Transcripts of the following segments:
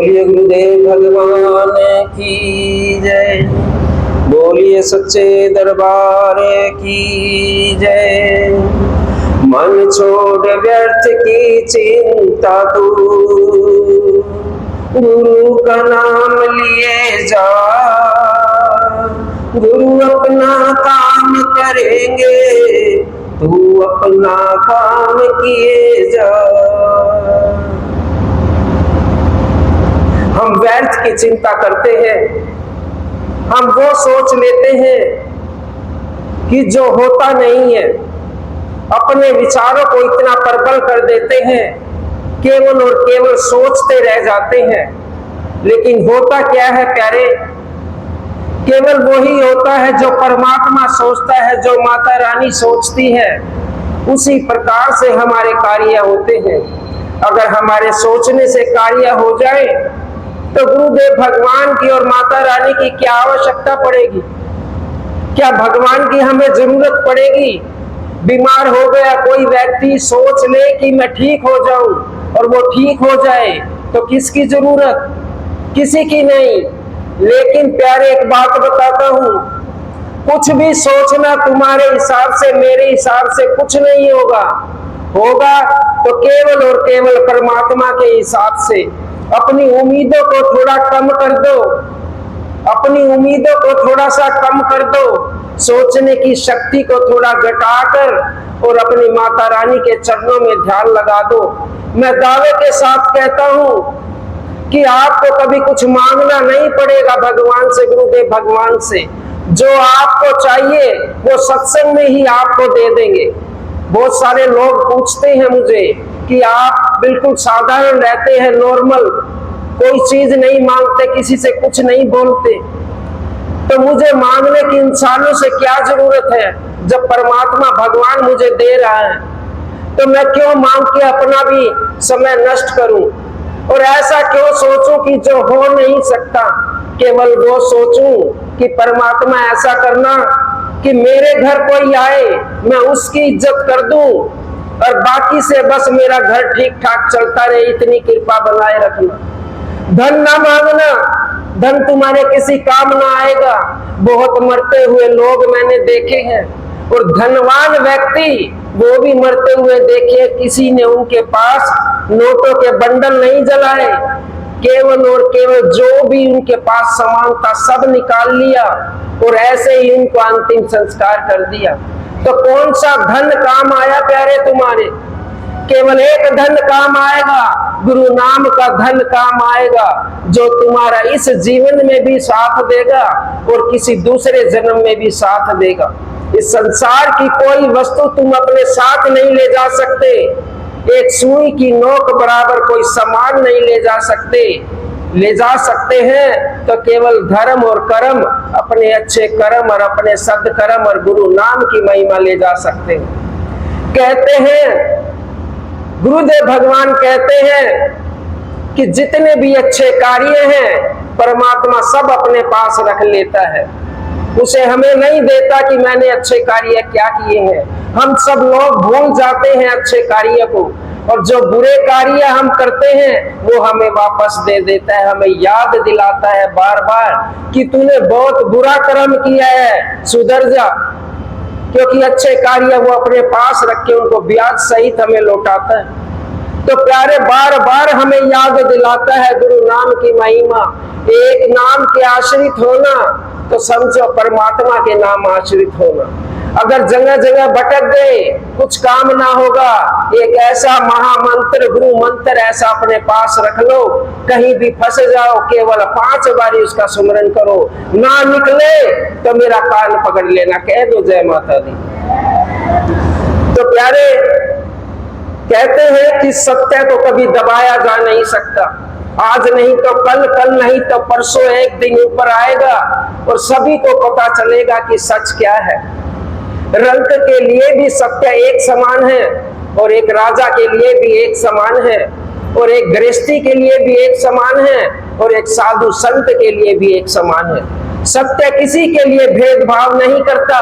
बोलिए गुरुदेव भगवान की जय। बोलिए सच्चे दरबार की जय। मन छोड़ व्यर्थ की चिंता तू, गुरु का नाम लिए जा। गुरु अपना काम करेंगे, तू अपना काम किए जा। हम व्यर्थ की चिंता करते हैं, हम वो सोच लेते हैं कि जो होता नहीं है, अपने विचारों को इतना प्रबल कर देते हैं, केवल और केवल सोचते रह जाते हैं। लेकिन होता क्या है प्यारे? केवल वही होता है जो परमात्मा सोचता है, जो माता रानी सोचती है, उसी प्रकार से हमारे कार्य होते हैं। अगर हमारे सोचने से कार्य हो जाए तो गुरुदेव भगवान की और माता रानी की क्या आवश्यकता पड़ेगी? क्या भगवान की हमें जरूरत पड़ेगी? बीमार हो गया कोई व्यक्ति, सोच ले कि मैं ठीक हो जाऊं और वो ठीक हो जाए, तो किसकी जरूरत? किसी की नहीं। लेकिन प्यारे एक बात बताता हूं, कुछ भी सोचना तुम्हारे हिसाब से, मेरे हिसाब से कुछ नहीं होगा। होगा तो केवल और केवल परमात्मा के हिसाब से। अपनी उम्मीदों को थोड़ा कम कर दो, अपनी उम्मीदों को थोड़ा सा कम कर दो, सोचने की शक्ति को थोड़ा घटाकर और अपनी माता रानी के चरणों में ध्यान लगा दो। मैं दावे के साथ कहता हूं कि आपको कभी कुछ मांगना नहीं पड़ेगा भगवान से, गुरुदेव भगवान से। जो आपको चाहिए वो सत्संग में ही आपको दे देंगे। बहुत सारे लोग पूछते हैं मुझे कि आप बिल्कुल साधारण रहते हैं, नॉर्मल, कोई चीज नहीं मांगते, किसी से कुछ नहीं बोलते, तो मुझे मांगने की इंसानों से क्या जरूरत है? जब परमात्मा भगवान मुझे दे रहा है तो मैं क्यों मांग के अपना भी समय नष्ट करूं? और ऐसा क्यों सोचूं कि जो हो नहीं सकता? केवल वो सोचूं कि परमात्मा ऐसा करना कि मेरे घर कोई आए, मैं उसकी इज्जत कर दूं और बाकी से बस मेरा घर ठीक ठाक चलता रहे, इतनी कृपा बनाए रखना। धन ना मांगना, धन तुम्हारे किसी काम ना आएगा। बहुत मरते हुए लोग मैंने देखे हैं, और धनवान व्यक्ति वो भी मरते हुए देखे, किसी ने उनके पास नोटों के बंडल नहीं जलाए, केवल और केवल जो भी उनके पास सामान था सब निकाल लिया और ऐसे ही उनको अंतिम संस्कार कर दिया। तो कौन सा धन काम आया प्यारे तुम्हारे? केवल एक धन काम आएगा, गुरु नाम का धन काम आएगा, जो तुम्हारा इस जीवन में भी साथ देगा और किसी दूसरे जन्म में भी साथ देगा। इस संसार की कोई वस्तु तुम अपने साथ नहीं ले जा सकते, एक सुई की नोक बराबर कोई सामान नहीं ले जा सकते। ले जा सकते हैं तो केवल धर्म और कर्म, अपने अच्छे कर्म और अपने सद्कर्म और गुरु नाम की महिमा ले जा सकते हैं। कहते हैं गुरुदेव भगवान कहते हैं कि जितने भी अच्छे कार्य हैं परमात्मा सब अपने पास रख लेता है, उसे हमें नहीं देता कि मैंने अच्छे कार्य क्या किए हैं। हम सब लोग भूल जाते हैं अच्छे कार्य को, और जो बुरे कार्य हम करते हैं वो हमें वापस दे देता है, हमें याद दिलाता है बार बार कि तूने बहुत बुरा कर्म किया है, सुधर जा। क्योंकि अच्छे कार्य वो अपने पास रख के उनको ब्याज सहित हमें लौटाता है। तो प्यारे बार बार हमें याद दिलाता है गुरु नाम की महिमा। एक नाम के आश्रित होना तो समझो परमात्मा के नाम आश्रित होना। अगर जगह जगह भटक गए, कुछ काम ना होगा, एक ऐसा महामंत्र, गुरु मंत्र ऐसा अपने पास रख लो, कहीं भी फंस जाओ, केवल 5 बार उसका सुमरन करो, ना निकले तो मेरा कान पकड़ लेना, कह दो जय माता दी। तो प्यारे कहते हैं कि सत्य को कभी दबाया जा नहीं सकता। आज नहीं तो कल, कल नहीं तो परसों एक दिन ऊपर आएगा और सभी को पता चलेगा कि सच क्या है। रंग के लिए भी सत्य एक समान है, और एक राजा के लिए भी एक समान है, और एक गृहस्थी के लिए भी एक समान है, और एक साधु संत के लिए भी एक समान है। सत्य किसी के लिए भेदभाव नहीं करता।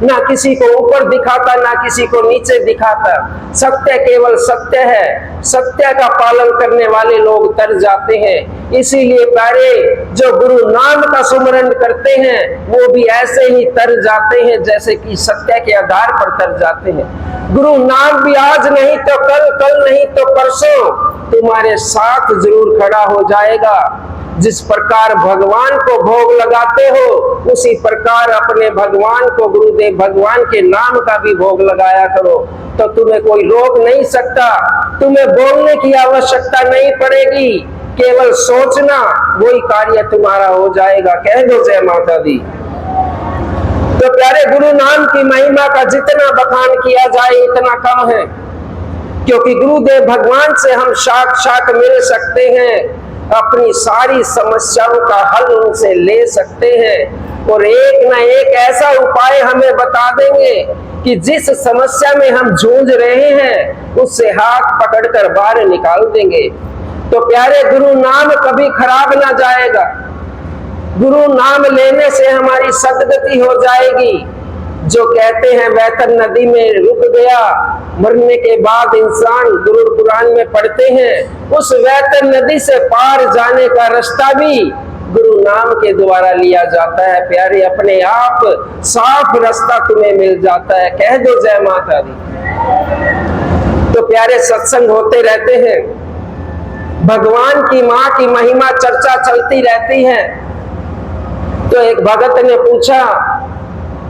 ना किसी को ऊपर दिखाता, ना किसी को नीचे दिखाता। सत्य केवल सत्य है, सत्य का पालन करने वाले लोग तर जाते हैं। इसीलिए प्यारे, जो गुरु नाम का सुमरन करते हैं वो भी ऐसे ही तर जाते हैं जैसे कि सत्य के आधार पर तर जाते हैं। गुरु नाम भी आज नहीं तो कल, कल नहीं तो परसों तुम्हारे साथ जरूर खड़ा हो जाएगा। जिस प्रकार भगवान को भोग लगाते हो उसी प्रकार अपने भगवान को, गुरुदेव भगवान के नाम का भी भोग लगाया करो, तो तुम्हें कोई रोक नहीं सकता। तुम्हें बोलने की आवश्यकता नहीं पड़ेगी, केवल सोचना, वही कार्य तुम्हारा हो जाएगा। कह दो जय माता दी। तो प्यारे, गुरु नाम की महिमा का जितना बखान किया जाए इतना कम है, क्योंकि गुरुदेव भगवान से हम साक्षात मिल सकते हैं, अपनी सारी समस्याओं का हल उनसे ले सकते हैं और एक ना एक ऐसा उपाय हमें बता देंगे कि जिस समस्या में हम जूझ रहे हैं उससे हाथ पकड़कर बाहर निकाल देंगे। तो प्यारे, गुरु नाम कभी खराब ना जाएगा। गुरु नाम लेने से हमारी सद्गति हो जाएगी। जो कहते हैं वैतन नदी में रुक गया, मरने के बाद इंसान, गुरु कुरान में पढ़ते हैं, उस वैतन नदी से पार जाने का रास्ता भी गुरु नाम के द्वारा लिया जाता है। प्यारे, अपने आप साफ रास्ता तुम्हें मिल जाता है। कह दो जय माता दी। तो प्यारे, सत्संग होते रहते हैं, भगवान की माँ की महिमा चर्चा चलती रहती है। तो एक भगत ने पूछा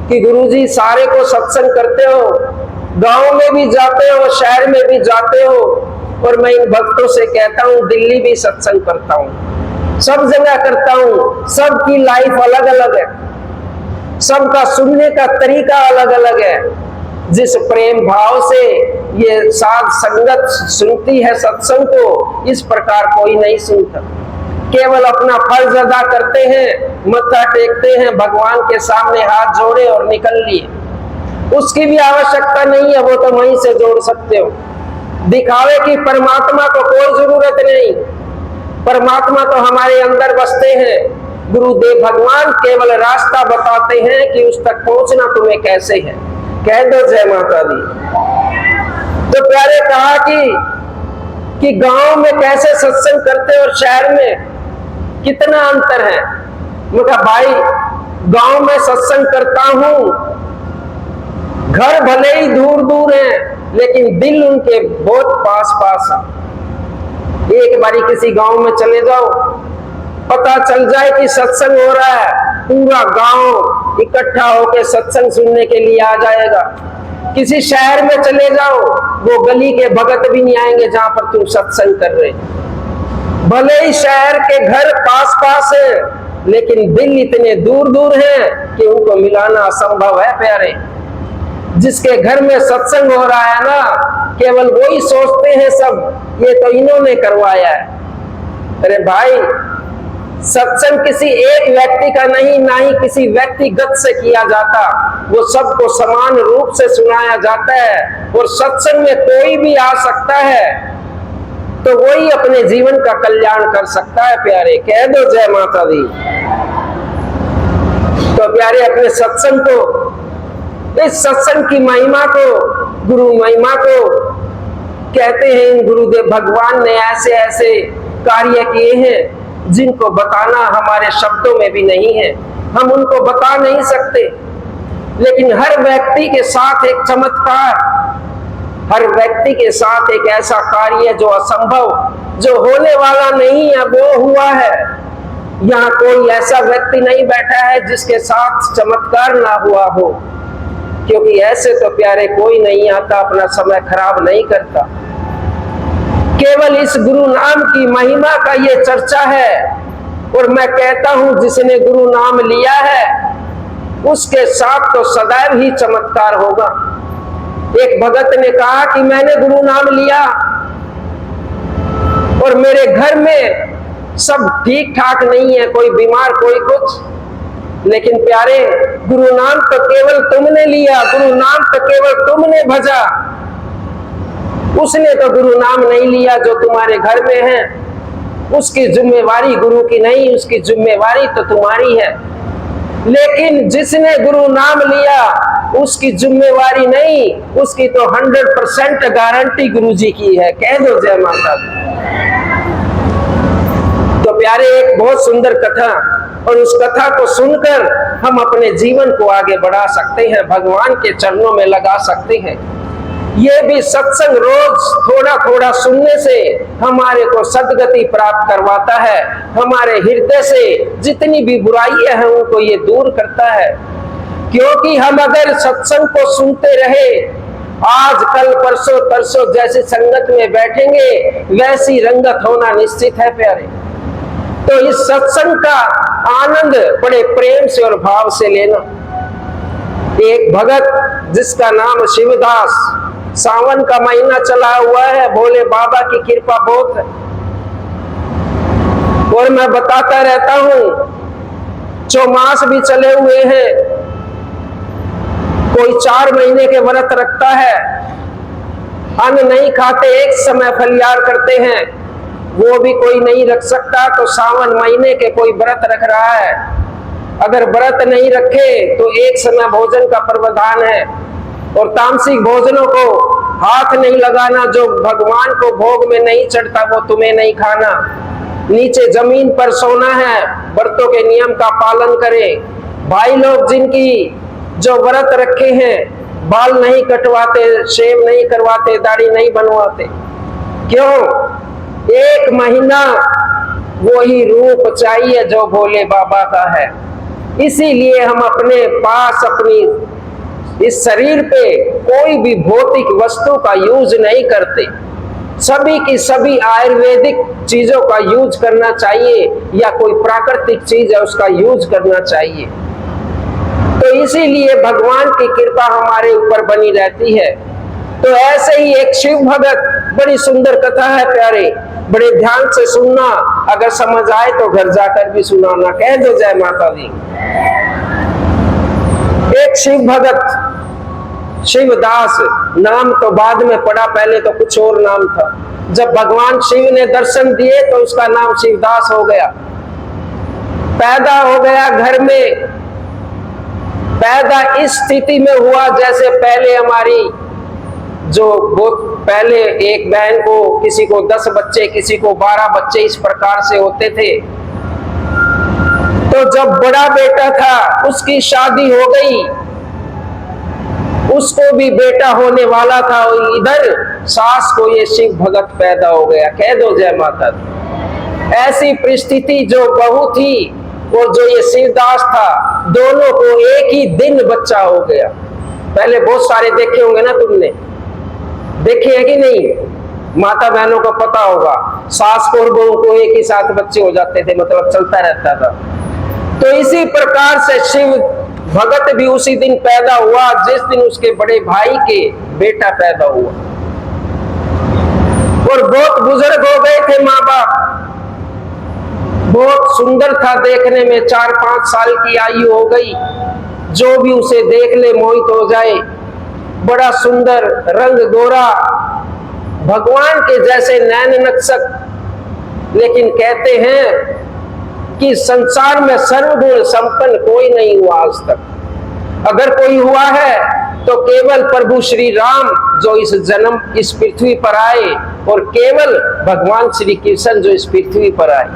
कि गुरुजी, सारे को सत्संग करते हो, गांव में भी जाते हो, शहर में भी जाते हो, और मैं इन भक्तों से कहता हूँ दिल्ली भी सत्संग करता हूँ, सब जगह करता हूँ। सबकी लाइफ अलग अलग है, सबका सुनने का तरीका अलग अलग है। जिस प्रेम भाव से ये साध संगत सुनती है सत्संग को, इस प्रकार कोई नहीं सुनता। केवल अपना फर्ज अदा करते हैं, मत्था टेकते हैं, भगवान के सामने हाथ जोड़े और निकल लिए। उसकी भी आवश्यकता नहीं है, वो तो वहीं से जोड़ सकते हो। दिखावे की परमात्मा को कोई जरूरत नहीं, परमात्मा तो हमारे अंदर बसते हैं। गुरुदेव भगवान केवल रास्ता बताते हैं कि उस तक पहुंचना तुम्हें कैसे है। कह दो जय माता दी। तो प्यारे, कहा कि गांव में कैसे सत्संग करते और शहर में कितना अंतर है। मैं कहा भाई, गांव में सत्संग करता हूं, घर भले ही दूर दूर हैं लेकिन दिल उनके बहुत पास पास है। एक बारी किसी गांव में चले जाओ, पता चल जाए कि सत्संग हो रहा है, पूरा गांव इकट्ठा होकर सत्संग सुनने के लिए आ जाएगा। किसी शहर में चले जाओ, वो गली के भगत भी नहीं आएंगे जहां पर तुम सत्संग कर रहे। भले ही शहर के घर पास पास है लेकिन दिल इतने दूर दूर हैं कि उनको मिलाना असंभव है। प्यारे, जिसके घर में सत्संग हो रहा है ना, केवल वही सोचते हैं सब ये तो इन्होंने करवाया है। अरे भाई, सत्संग किसी एक व्यक्ति का नहीं, ना ही किसी व्यक्तिगत से किया जाता, वो सबको समान रूप से सुनाया जाता है। और सत्संग में कोई भी आ सकता है तो वही अपने जीवन का कल्याण कर सकता है। प्यारे, कह दो जय माता दी। तो प्यारे, अपने सत्संग को, इस सत्संग की महिमा को, गुरु महिमा को कहते हैं, इन गुरुदेव भगवान ने ऐसे ऐसे कार्य किए हैं जिनको बताना हमारे शब्दों में भी नहीं है, हम उनको बता नहीं सकते। लेकिन हर व्यक्ति के साथ एक चमत्कार, हर व्यक्ति के साथ एक ऐसा कार्य जो असंभव, जो होने वाला नहीं है, वो हुआ है। यहाँ कोई ऐसा व्यक्ति नहीं बैठा है जिसके साथ चमत्कार ना हुआ हो, क्योंकि ऐसे तो प्यारे कोई नहीं आता, अपना समय खराब नहीं करता। केवल इस गुरु नाम की महिमा का ये चर्चा है। और मैं कहता हूं, जिसने गुरु नाम लिया है उसके साथ तो सदैव ही चमत्कार होगा। एक भगत ने कहा कि मैंने गुरु नाम लिया और मेरे घर में सब ठीक ठाक नहीं है, कोई बीमार, कोई कुछ। लेकिन प्यारे, गुरु नाम तो केवल तुमने लिया, गुरु नाम तो केवल तुमने भजा, उसने तो गुरु नाम नहीं लिया जो तुम्हारे घर में है। उसकी जिम्मेवारी गुरु की नहीं, उसकी जिम्मेवारी तो तुम्हारी है। लेकिन जिसने गुरु नाम लिया उसकी जिम्मेवारी नहीं, उसकी तो 100% गारंटी गुरु जी की है। कह दो जय माता दी। तो प्यारे, एक बहुत सुंदर कथा, और उस कथा को सुनकर हम अपने जीवन को आगे बढ़ा सकते हैं, भगवान के चरणों में लगा सकते हैं। ये भी सत्संग रोज थोड़ा थोड़ा सुनने से हमारे को सद्गति प्राप्त करवाता है, हमारे हृदय से जितनी भी बुराइयां हैं उनको ये दूर करता है। क्योंकि हम अगर सत्संग को सुनते रहे, आज कल परसों तरसों जैसी संगत में बैठेंगे वैसी रंगत होना निश्चित है प्यारे। तो इस सत्संग का आनंद बड़े प्रेम से और भाव से लेना। एक भगत जिसका नाम शिवदास, सावन का महीना चला हुआ है, भोले बाबा की कृपा बहुत है, और मैं बताता रहता हूं, चौमास भी चले हुए हैं, कोई 4 महीने के व्रत रखता है, अन्न नहीं खाते, एक समय फलियार करते हैं, वो भी कोई नहीं रख सकता, तो सावन महीने के कोई व्रत रख रहा है। अगर व्रत नहीं रखे तो एक समय भोजन का प्रावधान है, और तामसिक भोजनों को हाथ नहीं लगाना, जो भगवान को भोग में नहीं चढ़ता वो तुम्हें नहीं खाना, नीचे जमीन पर सोना है, व्रतों के नियम का पालन करें। भाई लोग जिनकी जो व्रत रखे हैं, बाल नहीं कटवाते, शेव नहीं करवाते, दाढ़ी नहीं बनवाते, क्यों? 1 महीना वही रूप चाहिए जो भोले बाबा का है। इसीलिए हम अपने पास अपनी इस शरीर पे कोई भी भौतिक वस्तु का यूज नहीं करते, सभी की सभी आयुर्वेदिक चीजों का यूज करना चाहिए, या कोई प्राकृतिक चीज है उसका यूज करना चाहिए। तो इसीलिए भगवान की कृपा हमारे ऊपर बनी रहती है। तो ऐसे ही एक शिव भगत, बड़ी सुंदर कथा है प्यारे, बड़े ध्यान से सुनना, अगर समझ आए तो घर जाकर भी सुनाना। कह दो जय माता दी। एक शिव भगत, शिवदास नाम तो बाद में पड़ा, पहले तो कुछ और नाम था। जब भगवान शिव ने दर्शन दिए तो उसका नाम शिवदास हो गया। पैदा हो गया घर में, पैदा इस स्थिति में हुआ जैसे पहले हमारी जो बहुत पहले एक बहन को, किसी को 10 बच्चे, किसी को 12 बच्चे, इस प्रकार से होते थे। तो जब बड़ा बेटा था उसकी शादी हो गई, उसको भी बेटा होने वाला था, इधर सास को ये शिव भगत पैदा हो गया। कह दो जय माता दी। ऐसी परिस्थिति जो बहू थी और जो ये शिवदास था, दोनों को एक ही दिन बच्चा हो गया। पहले बहुत सारे देखे होंगे ना, तुमने देखे है कि नहीं? माता बहनों को पता होगा, सास को और बहू को एक ही साथ बच्चे हो जाते थे, मतलब चलता रहता था। तो इसी प्रकार से शिव भगत भी उसी दिन पैदा हुआ जिस दिन उसके बड़े भाई के बेटा पैदा हुआ, और बहुत बुजुर्ग हो गए थे माँ बाप। बहुत सुंदर था देखने में, 4-5 साल की आयु हो गई, जो भी उसे देख ले मोहित हो जाए। बड़ा सुंदर, रंग गोरा, भगवान के जैसे नैन नक्शक। लेकिन कहते हैं कि संसार में सर्वगुण संपन्न कोई नहीं हुआ आज तक। अगर कोई हुआ है तो केवल प्रभु श्री राम, जो इस जन्म इस पृथ्वी पर आए, और केवल भगवान श्री कृष्ण जो इस पृथ्वी पर आए।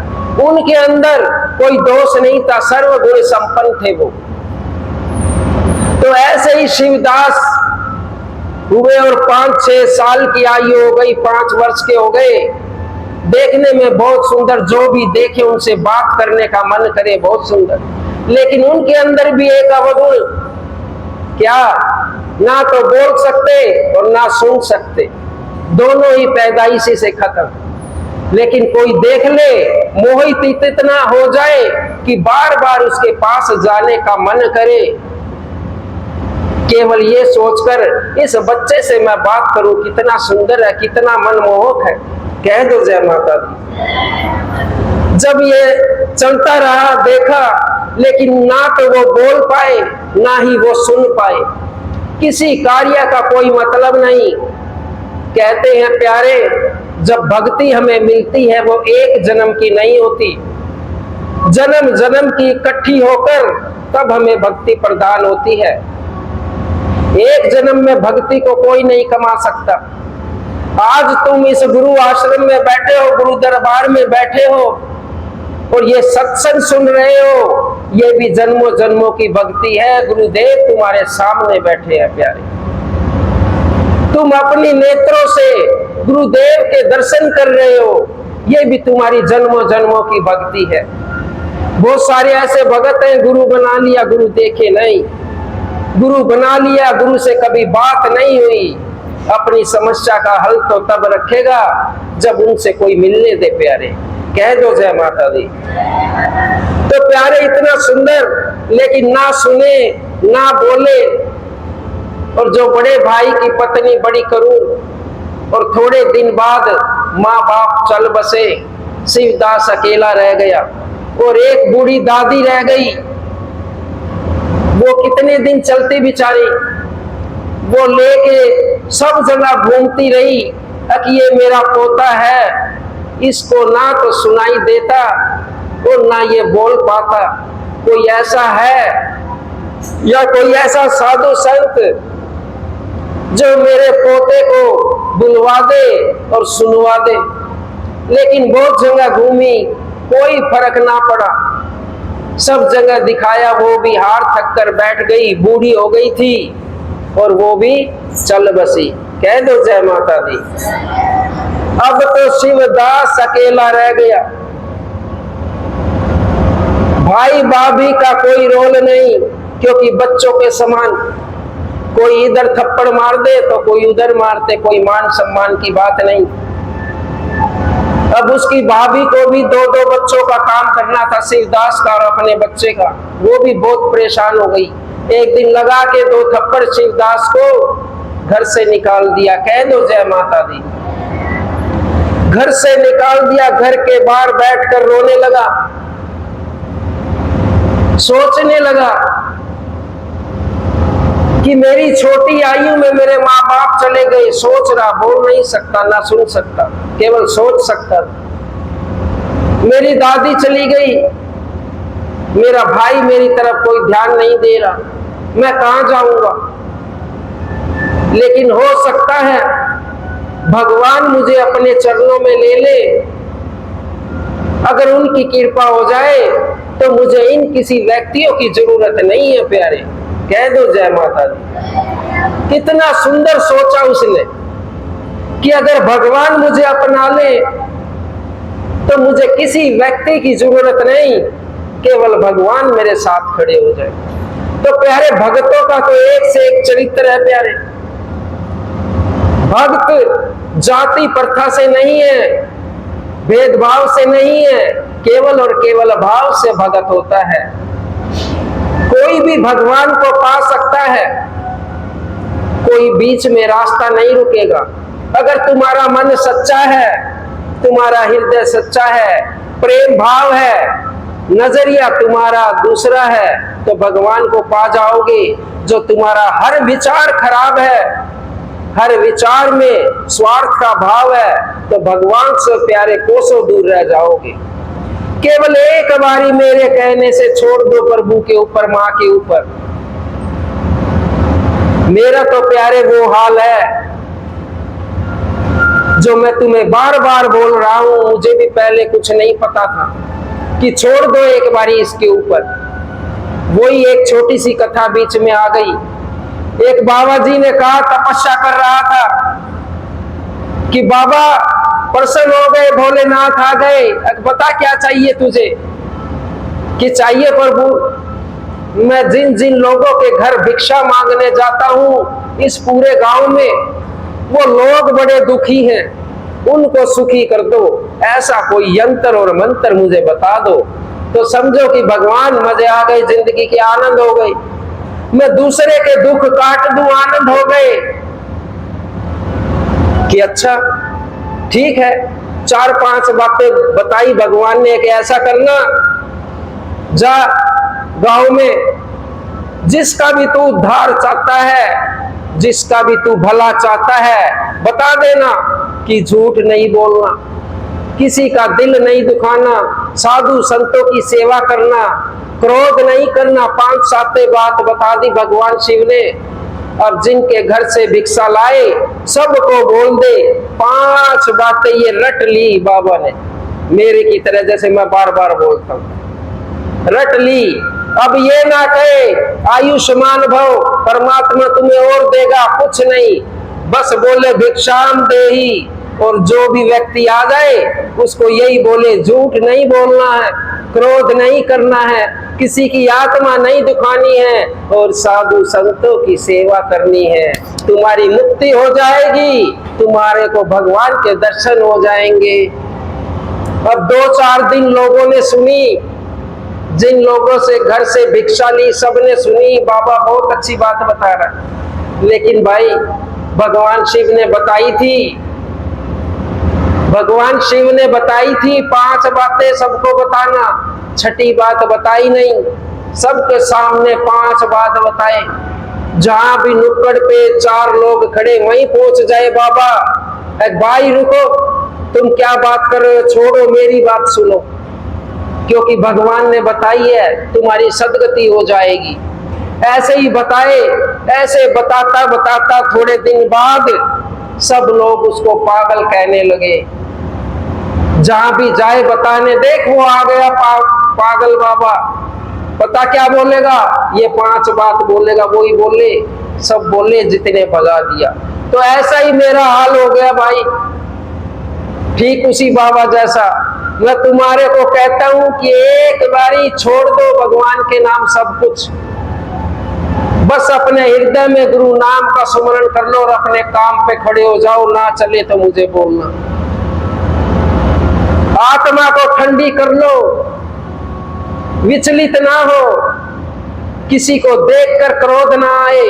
उनके अंदर कोई दोष नहीं था, सर्वगुण संपन्न थे वो। तो ऐसे ही शिवदास हुए और 5-6 साल की आयु हो गई, 5 वर्ष के हो गए। देखने में बहुत सुंदर, जो भी देखे उनसे बात करने का मन करे, बहुत सुंदर। लेकिन उनके अंदर भी एक अवगुण, क्या? ना तो बोल सकते और ना सुन सकते, दोनों ही पैदाइशी से खत्म। लेकिन कोई देख ले, मोहित इतना हो जाए कि बार बार उसके पास जाने का मन करे, केवल ये सोचकर इस बच्चे से मैं बात करूं, कितना सुंदर है, कितना मनमोहक है। कह दो जय माता दी। जब ये चलता रहा, देखा, लेकिन ना तो वो बोल पाए ना ही वो सुन पाए, किसी कार्य का कोई मतलब नहीं। कहते हैं प्यारे, जब भक्ति हमें मिलती है वो एक जन्म की नहीं होती, जन्म जन्म की इकट्ठी होकर तब हमें भक्ति प्रदान होती है। एक जन्म में भक्ति को कोई नहीं कमा सकता। आज तुम इस गुरु आश्रम में बैठे हो, गुरु दरबार में बैठे हो और ये सत्संग सुन रहे हो, ये भी जन्मों जन्मों की भक्ति है। गुरुदेव तुम्हारे सामने बैठे हैं प्यारे। तुम अपनी नेत्रों से गुरुदेव के दर्शन कर रहे हो, ये भी तुम्हारी जन्मों जन्मों की भक्ति है। बहुत सारे ऐसे भगत हैं, गुरु बना लिया, गुरु देखे नहीं। गुरु बना लिया, गुरु से कभी बात नहीं हुई। अपनी समस्या का हल तो तब रखेगा जब उनसे कोई मिलने दे प्यारे। कह दो जय माता दी। तो प्यारे इतना सुंदर, लेकिन ना सुने ना बोले। और जो बड़े भाई की पत्नी बड़ी करूर और थोड़े दिन बाद माँ बाप चल बसे, शिवदास अकेला रह गया और एक बूढ़ी दादी रह गई। वो कितने दिन चलती बिचारी, वो लेके सब जगह घूमती रही कि ये मेरा पोता है, इसको ना तो सुनाई देता और ना ये बोल पाता। कोई ऐसा है या कोई ऐसा साधु संत जो मेरे पोते को बुलवा दे और सुनवा दे। लेकिन बहुत जगह घूमी, कोई फर्क ना पड़ा। सब जगह दिखाया, वो भी हार थक कर बैठ गई, बूढ़ी हो गई थी और वो भी चल बसी। कह दो जय माता दी। अब तो शिवदास अकेला रह गया। भाई भाभी का कोई रोल नहीं, क्योंकि बच्चों के समान कोई इधर थप्पड़ मार दे तो कोई उधर मारते, कोई मान सम्मान की बात नहीं। अब उसकी भाभी को भी दो दो बच्चों का काम करना था, शिवदास का और अपने बच्चे का। वो भी बहुत परेशान हो गई। एक दिन लगा के 2 थप्पड़ शिवदास को घर से निकाल दिया। कह दो जय माता दी। घर से निकाल दिया, घर के बाहर बैठकर रोने लगा, सोचने लगा कि मेरी छोटी आयु में मेरे माँ बाप चले गए। सोच रहा, बोल नहीं सकता, ना सुन सकता, केवल सोच सकता। मेरी दादी चली गई, मेरा भाई मेरी तरफ कोई ध्यान नहीं दे रहा, मैं कहां जाऊंगा। लेकिन हो सकता है भगवान मुझे अपने चरणों में ले ले। अगर उनकी कृपा हो जाए तो मुझे इन किसी व्यक्तियों की जरूरत नहीं है प्यारे। कह दो जय माता दी। कितना सुंदर सोचा उसने कि अगर भगवान मुझे अपना ले तो मुझे किसी व्यक्ति की जरूरत नहीं, केवल भगवान मेरे साथ खड़े हो जाए। तो प्यारे भक्तों का तो एक से एक चरित्र है प्यारे। भक्त जाति प्रथा से नहीं है, भेदभाव से नहीं है, केवल और केवल भाव से भगत होता है। कोई भी भगवान को पा सकता है, कोई बीच में रास्ता नहीं रुकेगा। अगर तुम्हारा मन सच्चा है, तुम्हारा हृदय सच्चा है, प्रेम भाव है, नजरिया तुम्हारा दूसरा है, तो भगवान को पा जाओगे। जो तुम्हारा हर विचार खराब है, हर विचार में स्वार्थ का भाव है, तो भगवान से प्यारे कोसों दूर रह जाओगे। केवल एक बारी मेरे कहने से छोड़ दो प्रभु के ऊपर, मां के ऊपर। मेरा तो प्यारे वो हाल है जो मैं तुम्हें बार बार बोल रहा हूं। मुझे भी पहले कुछ नहीं पता था कि छोड़ दो एक बारी इसके ऊपर। वही एक छोटी सी कथा बीच में आ गई। एक बाबा जी ने कहा, तपस्या कर रहा था कि बाबा प्रसन्न हो गए, भोलेनाथ आ गए, बता क्या चाहिए तुझे। कि चाहिए प्रभु, मैं जिन जिन लोगों के घर भिक्षा मांगने जाता हूं इस पूरे गांव में, वो लोग बड़े दुखी हैं, उनको सुखी कर दो। ऐसा कोई यंत्र और मंत्र मुझे बता दो। तो समझो कि भगवान, मजे आ गए, जिंदगी की आनंद हो गई। मैं दूसरे के दुख काट दूं, आनंद हो गए। कि अच्छा ठीक है, 4-5 बातें बताई भगवान ने कि ऐसा करना, जा गांव में जिसका भी तू उद्धार चाहता है, जिसका भी तू भला चाहता है, बता देना कि झूठ नहीं बोलना। किसी का दिल नहीं दुखाना, साधु संतों की सेवा करना, क्रोध नहीं करना। 5 बात बता दी भगवान शिव ने। अब जिनके घर से भिक्षा लाए सबको बोल दे 5 बातें, ये रट ली बाबा ने, मेरे की तरह, जैसे मैं बार बार बोलता हूं, रट ली। अब ये ना कहे आयुष्मान भव, परमात्मा तुम्हें और देगा, कुछ नहीं, बस बोले भिक्षाम देही। और जो भी व्यक्ति आ जाए उसको यही बोले, झूठ नहीं बोलना है, क्रोध नहीं करना है, किसी की आत्मा नहीं दुखानी है और साधु संतों की सेवा करनी है। तुम्हारी मुक्ति हो जाएगी, तुम्हारे को भगवान के दर्शन हो जाएंगे। अब 2-4 दिन लोगों ने सुनी, जिन लोगों से घर से भिक्षा ली सबने सुनी, बाबा बहुत अच्छी बात बता रहा है। लेकिन भाई भगवान शिव ने बताई थी, भगवान शिव ने बताई थी 5 बातें सबको बताना, 6ठी बात बताई नहीं। सबके सामने 5 बात बताए। जहां भी नुक्कड़ पे 4 लोग खड़े वहीं पहुंच जाए बाबा, एक भाई रुको, तुम क्या बात कर रहे हो, छोड़ो मेरी बात सुनो, क्योंकि भगवान ने बताई है तुम्हारी सदगति हो जाएगी। ऐसे ही बताए, ऐसे बताता बताता थोड़े दिन बाद सब लोग उसको पागल कहने लगे। जहां भी जाए बताने, देख वो आ गया पागल बाबा, पता क्या बोलेगा, ये 5 बात बोलेगा, वो ही बोले, सब बोले, जितने भगा दिया। तो ऐसा ही मेरा हाल हो गया भाई, ठीक उसी बाबा जैसा। मैं तुम्हारे को कहता हूं कि एक बारी छोड़ दो भगवान के नाम सब कुछ, बस अपने हृदय में गुरु नाम का सुमरण कर लो और अपने काम पे खड़े हो जाओ। ना चले तो मुझे बोलना। आत्मा को ठंडी कर लो, विचलित ना हो, किसी को देखकर क्रोध ना आए।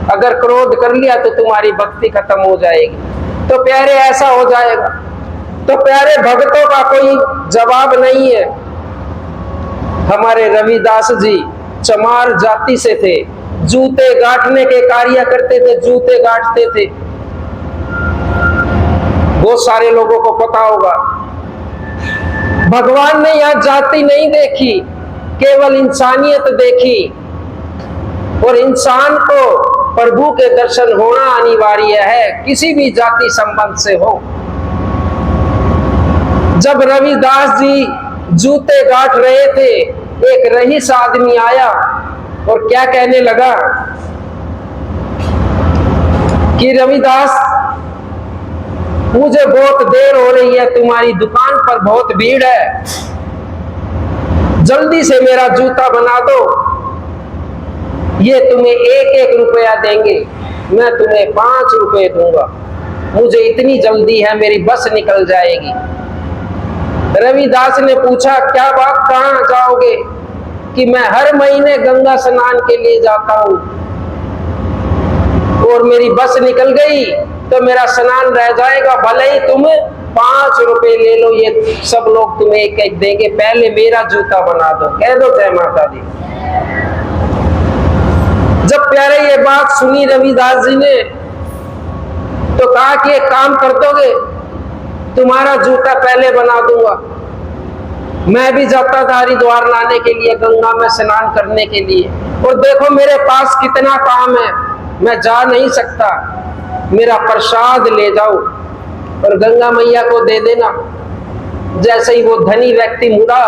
अगर क्रोध कर लिया तो तुम्हारी भक्ति खत्म हो जाएगी। तो प्यारे ऐसा हो जाएगा। तो प्यारे भक्तों का कोई जवाब नहीं है। हमारे रविदास जी चमार जाति से थे, जूते गांठने के कार्य करते थे, जूते गांठते थे। बहुत सारे लोगों को पता होगा। भगवान ने यह जाति नहीं देखी, केवल इंसानियत देखी। और इंसान को प्रभु के दर्शन होना अनिवार्य है, किसी भी जाति संबंध से हो। जब रविदास जी जूते गांठ रहे थे, एक रईस आदमी आया और क्या कहने लगा कि रविदास, मुझे बहुत देर हो रही है, तुम्हारी दुकान पर बहुत भीड़ है, जल्दी से मेरा जूता बना दो। ये तुम्हें 1-1 रुपया देंगे, मैं तुम्हें 5 रुपए दूंगा, मुझे इतनी जल्दी है, मेरी बस निकल जाएगी। रविदास ने पूछा, क्या बात, कहाँ जाओगे? कि मैं हर महीने गंगा स्नान के लिए जाता हूं और मेरी बस निकल गई तो मेरा स्नान रह जाएगा, भले ही तुम 5 रुपए ले लो, ये सब लोग तुम्हें 1-1 देंगे, पहले मेरा जूता बना दो। कह दो जय माता दी। जब प्यारे ये बात सुनी रविदास जी ने तो कहा कि एक काम कर दोगे, तुम्हारा जूता पहले बना दूंगा। मैं भी जाता था हरिद्वार नहाने के लिए, गंगा में स्नान करने के लिए, और देखो मेरे पास कितना काम है, मैं जा नहीं सकता, मेरा प्रसाद ले जाओ और गंगा मैया को दे देना। जैसे ही वो धनी व्यक्ति मुड़ा,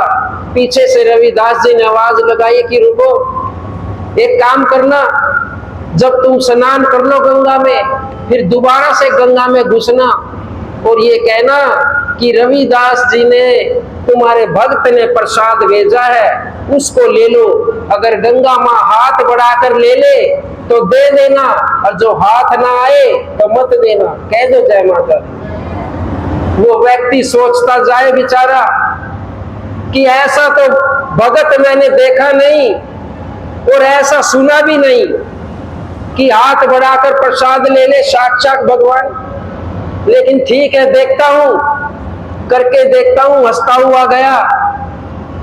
पीछे से रविदास जी ने आवाज लगाई कि रुको, एक काम करना, जब तुम स्नान कर लो गंगा में, फिर दोबारा से गंगा में घुसना और ये कहना कि रविदास जी ने, तुम्हारे भक्त ने प्रसाद भेजा है, उसको ले लो। अगर गंगा माँ हाथ बढ़ाकर ले ले तो दे देना, और जो हाथ ना आए तो मत देना। कह दो जय माता दी। वो व्यक्ति सोचता जाए बेचारा कि ऐसा तो भगत मैंने देखा नहीं और ऐसा सुना भी नहीं कि हाथ बढ़ाकर प्रसाद ले ले साक्षात भगवान। लेकिन ठीक है, देखता हूं, करके देखता हूं। हंसता हुआ गया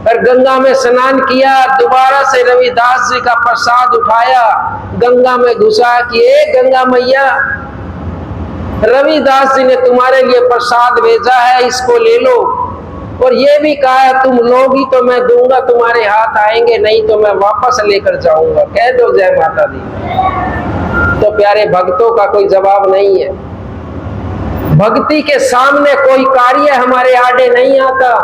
और गंगा में स्नान किया, दोबारा से रविदास जी का प्रसाद उठाया, गंगा में घुसा कि ए गंगा मैया, रविदास जी ने तुम्हारे लिए प्रसाद भेजा है, इसको ले लो। और ये भी कहा है तुम लोगी तो मैं दूंगा, तुम्हारे हाथ आएंगे, नहीं तो मैं वापस लेकर जाऊंगा। कह दो जय माता दी। तो प्यारे भक्तों का कोई जवाब नहीं है। भक्ति के सामने कोई कार्य हमारे आड़े नहीं आता।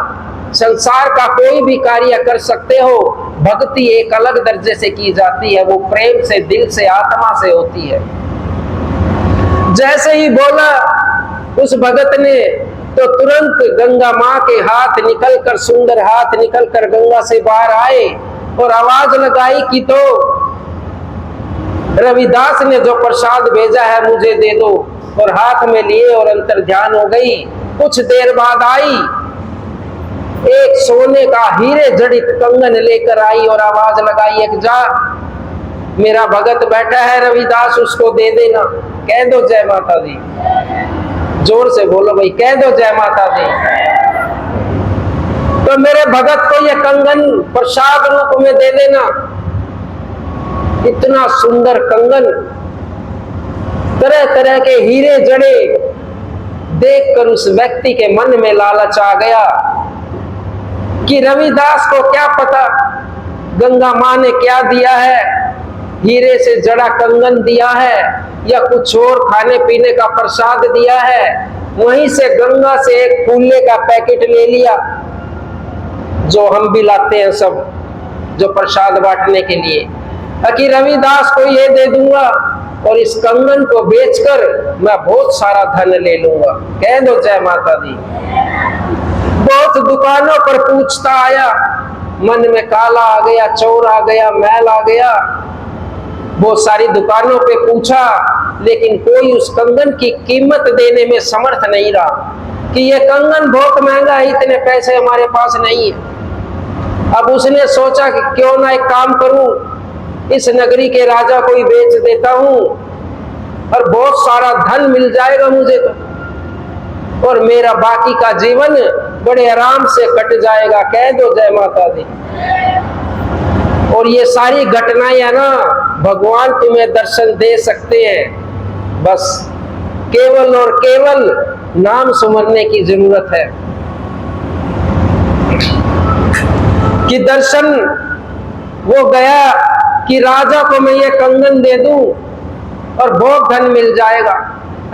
संसार का कोई भी कार्य कर सकते हो, भक्ति एक अलग दर्जे से की जाती है। वो प्रेम से, दिल से, आत्मा से होती है। जैसे ही बोला उस भगत ने, तो तुरंत गंगा माँ के हाथ निकलकर, सुंदर हाथ निकलकर गंगा से बाहर आए और आवाज लगाई कि तो रविदास ने जो प्रसाद भेजा है मुझे दे दो। और हाथ में लिए और अंतर ध्यान हो गई। कुछ देर बाद आई, एक सोने का हीरे जड़ित कंगन लेकर आई और आवाज लगाई, एक जा, मेरा भगत बैठा है रविदास, उसको दे देना। कह दो जय माता दी। जोर से बोलो भाई, कह दो जय माता दी। तो मेरे भगत को ये कंगन प्रसाद रूप में दे देना। इतना सुंदर कंगन, तरह तरह के हीरे जड़े, देखकर उस व्यक्ति के मन में लालच आ गया कि रविदास को क्या पता गंगा माँ ने क्या दिया है, हीरे से जड़ा कंगन दिया है या कुछ और खाने पीने का प्रसाद दिया है। वहीं से गंगा से एक फूले का पैकेट ले लिया, जो हम भी लाते हैं सब, जो प्रसाद बांटने के लिए, कि रविदास को ये दे दूंगा और इस कंगन को बेचकर मैं बहुत सारा धन ले लूंगा। कह दो जय माता दी। बहुत दुकानों पर पूछता आया, मन में काला आ गया, चोर आ गया, मैल आ गया। बहुत सारी दुकानों पे पूछा, लेकिन कोई उस कंगन की कीमत देने में समर्थ नहीं रहा कि ये कंगन बहुत महंगा है, इतने पैसे हमारे पास नहीं है। अब उसने सोचा कि क्यों ना एक काम करूं, इस नगरी के राजा को ही बेच देता हूं और बहुत सारा धन मिल जाएगा मुझे तो, और मेरा बाकी का जीवन बड़े आराम से कट जाएगा। कह दो जय माता दी। और ये सारी घटनाएं है ना, भगवान तुम्हें दर्शन दे सकते हैं, बस केवल और केवल नाम सुमरने की जरूरत है। कि दर्शन वो गया कि राजा को मैं ये कंगन दे दूं और बहुत धन मिल जाएगा।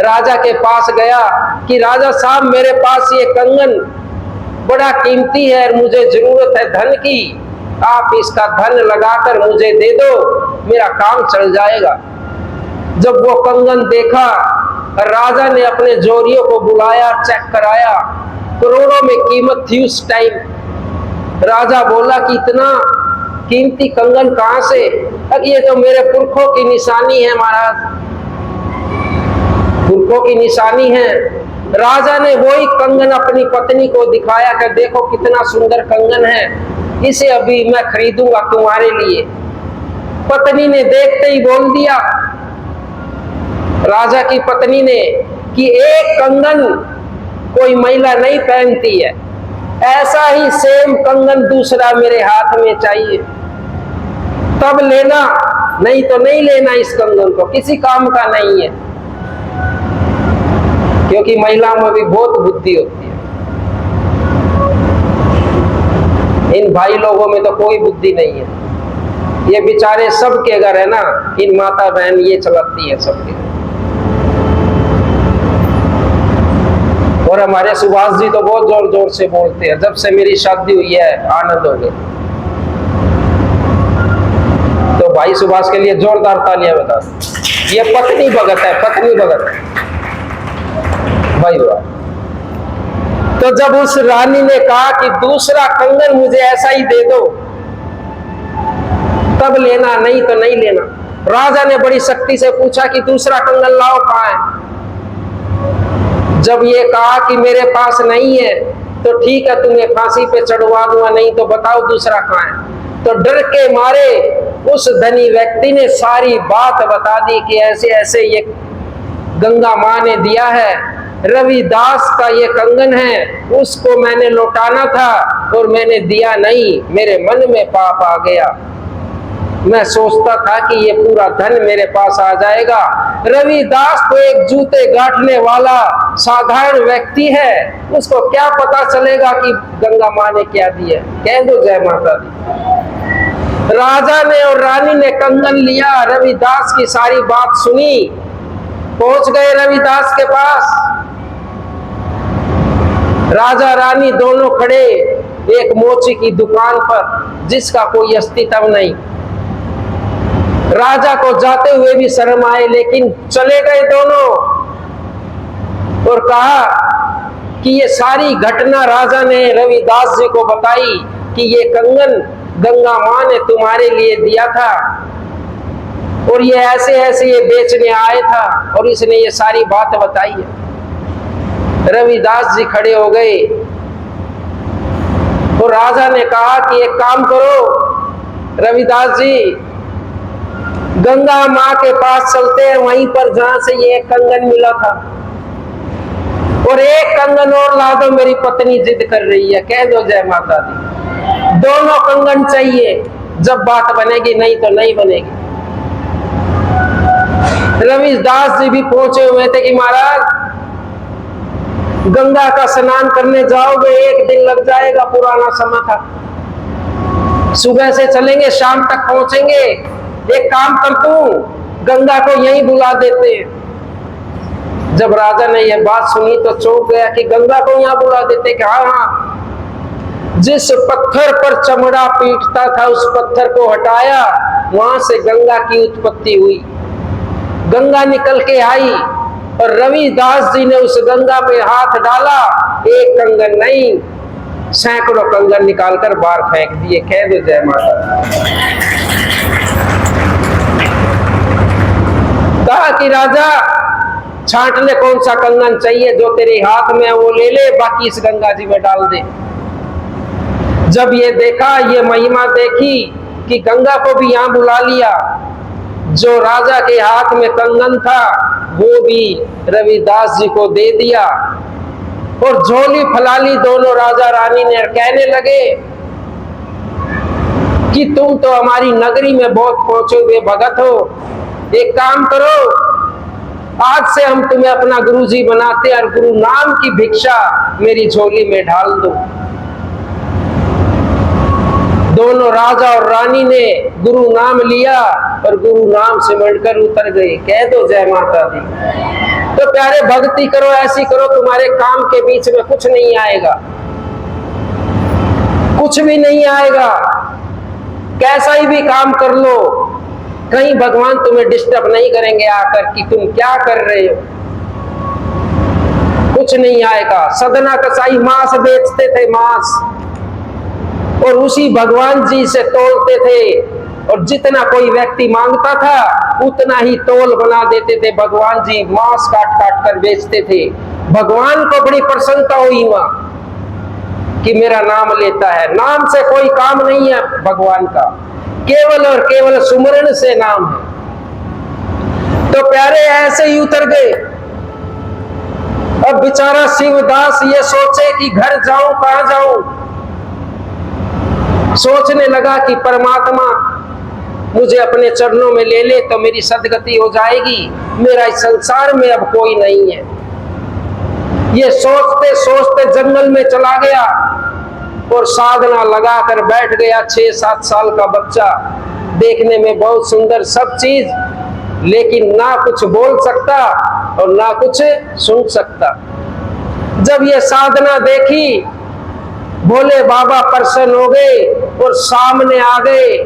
राजा के पास गया कि राजा साहब, मेरे पास ये कंगन बड़ा कीमती है और मुझे जरूरत है धन की, आप इसका धन लगाकर मुझे दे दो, मेरा काम चल जाएगा। जब वो कंगन देखा, राजा ने अपने जोरियों को बुलाया, चेक कराया, करोड़ों में कीमत थी उस टाइम। राजा बोला कि इतना कीमती कंगन कहां से? ये तो मेरे पुरखों की निशानी है महाराज, पुरखों की निशानी है। राजा ने वही कंगन अपनी पत्नी को दिखाया कि देखो कितना सुंदर कंगन है, इसे अभी मैं खरीदूंगा तुम्हारे लिए। पत्नी ने देखते ही बोल दिया, राजा की पत्नी ने, कि एक कंगन कोई महिला नहीं पहनती है, ऐसा ही सेम कंगन दूसरा मेरे हाथ में चाहिए, तब लेना, नहीं तो नहीं लेना। इस कंगन को किसी काम का नहीं है, क्योंकि महिलाओं में भी बहुत बुद्धि होती है। इन भाई लोगों में तो कोई बुद्धि नहीं है। ये बेचारे सबके अगर है ना, इन माता बहन ये चलाती है सबके। और हमारे सुभाष जी तो बहुत जोर जोर से बोलते हैं, जब से मेरी शादी हुई है आनंद हो गया। तो भाई सुभाष के लिए जोरदार तालियां बता। ये पत्नी भगत है, पत्नी भगत भाई वाह। तो जब उस रानी ने कहा कि दूसरा कंगन मुझे ऐसा ही दे दो, तब लेना, नहीं तो नहीं लेना। राजा ने बड़ी सख्ती से पूछा कि दूसरा कंगन लाओ, कहां है? जब ये कहा कि मेरे पास नहीं है, तो ठीक है, तुम्हें फांसी पे चढ़वा दूंगा, नहीं तो बताओ दूसरा कहां है। तो डर के मारे उस धनी व्यक्ति ने सारी बात बता दी कि ऐसे ऐसे ये गंगा माँ ने दिया है, रविदास का ये कंगन है, उसको मैंने लौटाना था और मैंने दिया नहीं, मेरे मन में पाप आ गया। मैं सोचता था कि ये पूरा धन मेरे पास आ जाएगा। रविदास तो एक जूते गांठने वाला साधारण व्यक्ति है, उसको क्या पता चलेगा कि गंगा माँ ने क्या दिया। कह दो जय माता दी। राजा ने और रानी ने कंगन लिया, रविदास की सारी बात सुनी, पहुंच गए रविदास के पास। राजा रानी दोनों खड़े एक मोची की दुकान पर, जिसका कोई अस्तित्व नहीं। राजा को जाते हुए भी शर्म आए, लेकिन चले गए दोनों और कहा कि ये सारी घटना राजा ने रविदास जी को बताई कि ये कंगन गंगा माँ ने तुम्हारे लिए दिया था और ये ऐसे ऐसे ये बेचने आए था और इसने ये सारी बात बताई है। रविदास जी खड़े हो गए तो राजा ने कहा कि एक काम करो रविदास जी, गंगा माँ के पास चलते हैं, वहीं पर जहां से ये कंगन मिला था, और एक कंगन और ला दो, मेरी पत्नी जिद कर रही है। कह दो जय माता दी। दोनों कंगन चाहिए, जब बात बनेगी, नहीं तो नहीं बनेगी। रविदास जी भी पहुंचे हुए थे कि महाराज गंगा का स्नान करने जाओगे, एक दिन लग जाएगा, पुराना समय था। सुबह से चलेंगे, शाम तक पहुंचेंगे। एक काम कर तू, गंगा को यहीं बुला देते। जब राजा ने यह बात सुनी तो चौंक गया कि गंगा को यहाँ बुला देते। कि हाँ, जिस पत्थर पर चमड़ा पीटता था उस पत्थर को हटाया, वहां से गंगा की उत्पत्ति हुई। गंगा निकल के आई और रविदास जी ने उस गंगा में हाथ डाला, एक कंगन नहीं, सैकड़ों कंगन निकालकर बाहर फेंक दिए। कह दो जय माता। कहा कि राजा छांट ले, कौन सा कंगन चाहिए, जो तेरे हाथ में है वो ले ले, बाकी इस गंगा जी में डाल दे। जब ये देखा, ये महिमा देखी कि गंगा को भी यहां बुला लिया, जो राजा के हाथ में कंगन था वो भी रविदास जी को दे दिया और झोली फैला दोनों राजा रानी ने। कहने लगे कि तुम तो हमारी नगरी में बहुत पहुंचे हुए भगत हो, एक काम करो, आज से हम तुम्हें अपना गुरुजी बनाते और गुरु नाम की भिक्षा मेरी झोली में ढाल दो। दोनों राजा और रानी ने गुरु नाम लिया और गुरु नाम सिमटकर उतर गए। कह दो जय माता दी। तो प्यारे, भक्ति करो, ऐसी करो, तुम्हारे काम के बीच में कुछ नहीं आएगा, कुछ भी नहीं आएगा। कैसा ही भी काम कर लो, कहीं भगवान तुम्हें डिस्टर्ब नहीं करेंगे आकर कि तुम क्या कर रहे हो, कुछ नहीं आएगा। सदना कसाई मांस बेचते थे, मांस, और उसी भगवान जी से तोलते थे, और जितना कोई व्यक्ति मांगता था उतना ही तोल बना देते थे। भगवान जी मांस काट काट कर बेचते थे। भगवान को बड़ी प्रसन्नता हुई वहां कि मेरा नाम लेता है। नाम से कोई काम नहीं है भगवान का, केवल और केवल सुमरण से नाम है। तो प्यारे, ऐसे ही उतर गए। अब बेचारा शिवदास ये सोचे कि घर जाऊं, कहां जाऊं। सोचने लगा कि परमात्मा मुझे अपने चरणों में ले ले तो मेरी सदगति हो जाएगी, मेरा इस संसार में अब कोई नहीं है। ये सोचते सोचते जंगल में चला गया और साधना लगाकर बैठ गया। 6-7 साल का बच्चा, देखने में बहुत सुंदर सब चीज, लेकिन ना कुछ बोल सकता और ना कुछ सुन सकता। जब ये साधना देखी, भोले बाबा प्रसन्न हो गए और सामने आ गए,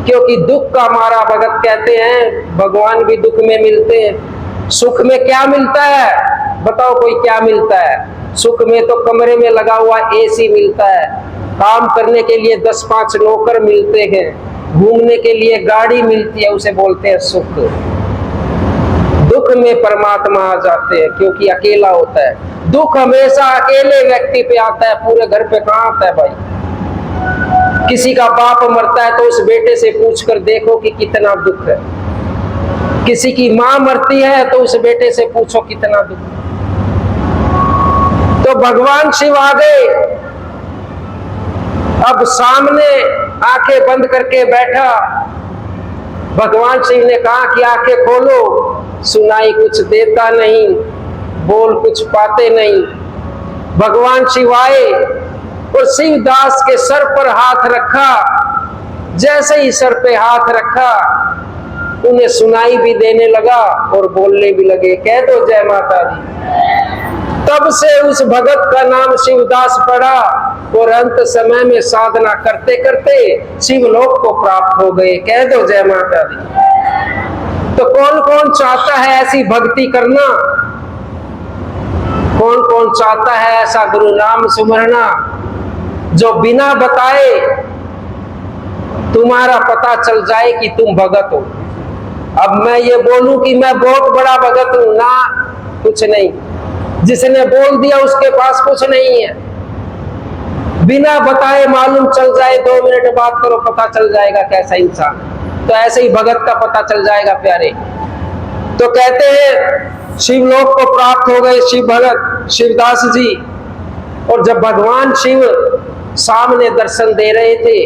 क्योंकि दुख का मारा भगत कहते हैं भगवान भी दुख में मिलते हैं। सुख में क्या मिलता है बताओ, कोई क्या मिलता है? सुख में तो कमरे में लगा हुआ एसी मिलता है, काम करने के लिए 10-5 नौकर मिलते हैं, घूमने के लिए गाड़ी मिलती है, उसे बोलते हैं सुख। दुख में परमात्मा आ जाते हैं क्योंकि अकेला होता है। दुख हमेशा अकेले व्यक्ति पे आता है, पूरे घर पे कहाँ आता है भाई? किसी का बाप मरता है तो उस बेटे से पूछ कर देखो कि कितना दुख है। किसी की माँ मरती है तो उस बेटे से पूछो कितना दुख। तो भगवान शिव आ गए। अब सामने आंखें बंद करके बैठा। भगवान शिव ने कहा कि आंखें खोलो। सुनाई कुछ देता नहीं, बोल कुछ पाते नहीं। भगवान शिव आए और शिवदास के सर पर हाथ रखा। जैसे ही सर पे हाथ रखा, उन्हें सुनाई भी देने लगा और बोलने भी लगे। कह दो जय माता दी। तब से उस भगत का नाम शिवदास पड़ा और अंत समय में साधना करते करते शिवलोक को प्राप्त हो गए। कह दो जय माता दी। तो कौन कौन चाहता है ऐसी भक्ति करना? कौन कौन चाहता है ऐसा गुरु नाम सुमरना, जो बिना बताए तुम्हारा पता चल जाए कि तुम भगत हो? अब मैं ये बोलूं कि मैं बहुत बड़ा भगत हूं ना, कुछ नहीं। जिसने बोल दिया उसके पास कुछ नहीं है। बिना बताए मालूम चल जाए, 2 मिनट बात करो पता चल जाएगा कैसा इंसान। तो ऐसे ही भगत का पता चल जाएगा प्यारे। तो कहते हैं शिवलोक को प्राप्त हो गए शिव भगत शिवदास जी। और जब भगवान शिव सामने दर्शन दे रहे थे,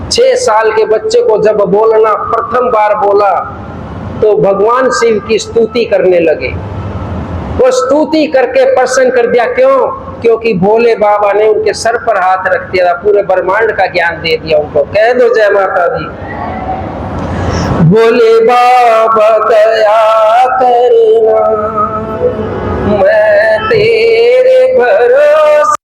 6 साल के बच्चे को जब बोलना प्रथम बार बोला, तो भगवान शिव की स्तुति करने लगे। वो स्तुति करके प्रसन्न कर दिया। क्यों? क्योंकि भोले बाबा ने उनके सर पर हाथ रख दिया, पूरे ब्रह्मांड का ज्ञान दे दिया उनको। कह दो जय माता दी। भोले बाबा दया करना, मैं तेरे भरोसे